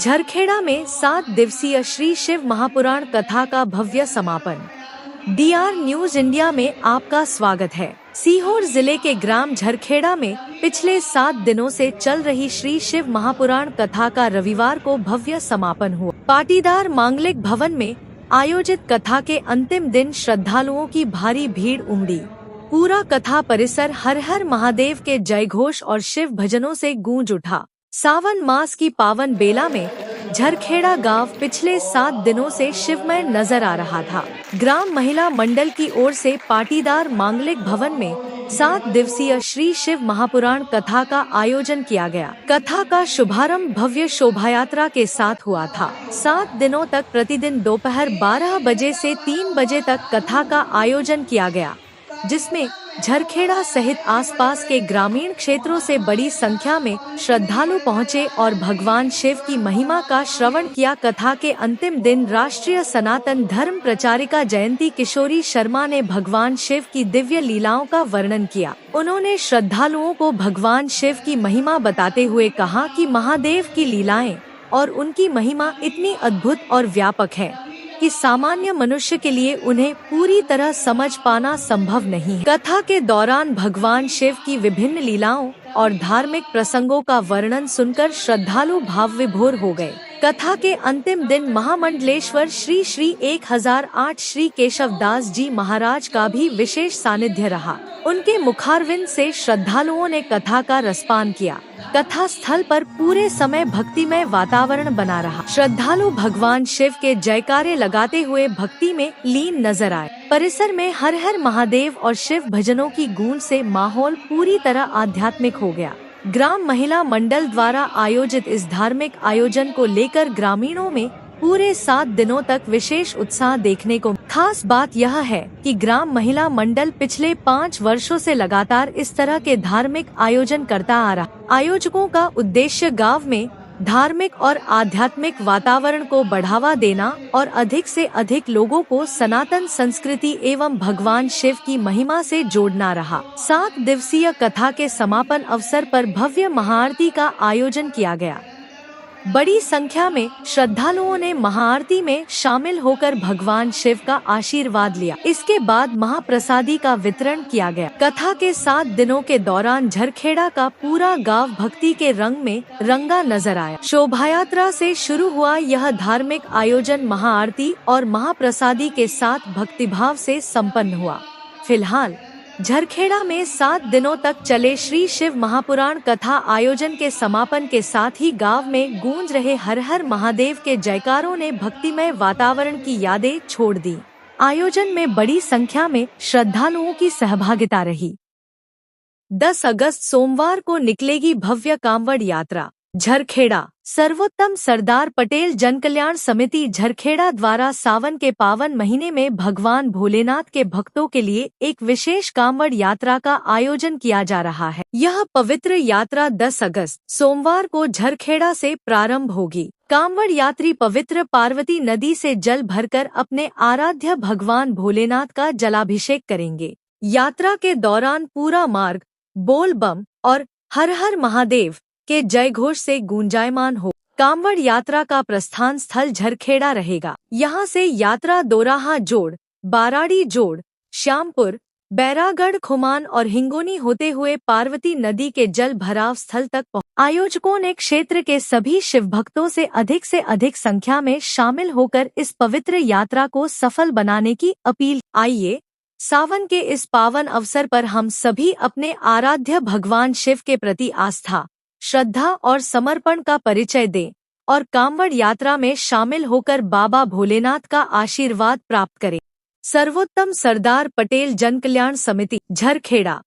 झरखेड़ा में 7 दिवसीय श्री शिव महापुराण कथा का भव्य समापन। DR न्यूज इंडिया में आपका स्वागत है। सीहोर जिले के ग्राम झरखेड़ा में पिछले 7 दिनों से चल रही श्री शिव महापुराण कथा का रविवार को भव्य समापन हुआ। पाटीदार मांगलिक भवन में आयोजित कथा के अंतिम दिन श्रद्धालुओं की भारी भीड़ उमड़ी। पूरा कथा परिसर हर हर महादेव के जयघोष और शिव भजनों से गूंज उठा। सावन मास की पावन बेला में झरखेड़ा गांव पिछले 7 दिनों से शिवमय नजर आ रहा था। ग्राम महिला मंडल की ओर से पाटीदार मांगलिक भवन में 7 दिवसीय श्री शिव महापुराण कथा का आयोजन किया गया। कथा का शुभारंभ भव्य शोभायात्रा के साथ हुआ था। 7 दिनों तक प्रतिदिन दोपहर 12 बजे से 3 बजे तक कथा का आयोजन किया गया, जिसमें झरखेड़ा सहित आसपास के ग्रामीण क्षेत्रों से बड़ी संख्या में श्रद्धालु पहुंचे और भगवान शिव की महिमा का श्रवण किया। कथा के अंतिम दिन राष्ट्रीय सनातन धर्म प्रचारिका जयंती किशोरी शर्मा ने भगवान शिव की दिव्य लीलाओं का वर्णन किया। उन्होंने श्रद्धालुओं को भगवान शिव की महिमा बताते हुए कहा कि महादेव की लीलाएं और उनकी महिमा इतनी अद्भुत और व्यापक है कि सामान्य मनुष्य के लिए उन्हें पूरी तरह समझ पाना संभव नहीं है। कथा के दौरान भगवान शिव की विभिन्न लीलाओं और धार्मिक प्रसंगों का वर्णन सुनकर श्रद्धालु भाव विभोर हो गए। कथा के अंतिम दिन महामंडलेश्वर श्री 1008 श्री केशव दास जी महाराज का भी विशेष सानिध्य रहा। उनके मुखारविंद से श्रद्धालुओं ने कथा का रसपान किया। कथा स्थल पर पूरे समय भक्तिमय वातावरण बना रहा। श्रद्धालु भगवान शिव के जयकारे लगाते हुए भक्ति में लीन नजर आए। परिसर में हर हर महादेव और शिव भजनों की गूंज से माहौल पूरी तरह आध्यात्मिक हो गया। ग्राम महिला मंडल द्वारा आयोजित इस धार्मिक आयोजन को लेकर ग्रामीणों में पूरे 7 दिनों तक विशेष उत्साह देखने को। खास बात यह है कि ग्राम महिला मंडल पिछले 5 वर्षों से लगातार इस तरह के धार्मिक आयोजन करता आ रहा। आयोजकों का उद्देश्य गांव में धार्मिक और आध्यात्मिक वातावरण को बढ़ावा देना और अधिक से अधिक लोगों को सनातन संस्कृति एवं भगवान शिव की महिमा से जोड़ना रहा। 7 दिवसीय कथा के समापन अवसर पर भव्य महाआरती का आयोजन किया गया। बड़ी संख्या में श्रद्धालुओं ने महाआरती में शामिल होकर भगवान शिव का आशीर्वाद लिया। इसके बाद महाप्रसादी का वितरण किया गया। कथा के 7 दिनों के दौरान झरखेड़ा का पूरा गांव भक्ति के रंग में रंगा नजर आया। शोभायात्रा से शुरू हुआ यह धार्मिक आयोजन महाआरती और महाप्रसादी के साथ भक्तिभाव से संपन्न हुआ। फिलहाल झरखेड़ा में 7 दिनों तक चले श्री शिव महापुराण कथा आयोजन के समापन के साथ ही गांव में गूंज रहे हर हर महादेव के जयकारों ने भक्तिमय वातावरण की यादें छोड़ दी। आयोजन में बड़ी संख्या में श्रद्धालुओं की सहभागिता रही। 10 अगस्त सोमवार को निकलेगी भव्य कांवड़ यात्रा। झरखेड़ा सर्वोत्तम सरदार पटेल जनकल्याण समिति झरखेड़ा द्वारा सावन के पावन महीने में भगवान भोलेनाथ के भक्तों के लिए एक विशेष कांवड़ यात्रा का आयोजन किया जा रहा है। यह पवित्र यात्रा 10 अगस्त सोमवार को झरखेड़ा से प्रारंभ होगी। कांवड़ यात्री पवित्र पार्वती नदी से जल भरकर अपने आराध्य भगवान भोलेनाथ का जलाभिषेक करेंगे। यात्रा के दौरान पूरा मार्ग बोल बम और हर हर महादेव के जयघोष से गूंजायमान हो। कांवड़ यात्रा का प्रस्थान स्थल झरखेड़ा रहेगा। यहाँ से यात्रा दोराहा जोड़, बाराड़ी जोड़, श्यामपुर, बैरागढ़, खुमान और हिंगोनी होते हुए पार्वती नदी के जल भराव स्थल तक पहुँच। आयोजकों ने क्षेत्र के सभी शिव भक्तों से अधिक संख्या में शामिल होकर इस पवित्र यात्रा को सफल बनाने की अपील। आइए सावन के इस पावन अवसर पर हम सभी अपने आराध्य भगवान शिव के प्रति आस्था, श्रद्धा और समर्पण का परिचय दें और कांवड़ यात्रा में शामिल होकर बाबा भोलेनाथ का आशीर्वाद प्राप्त करें। सर्वोत्तम सरदार पटेल जनकल्याण समिति झरखेड़ा।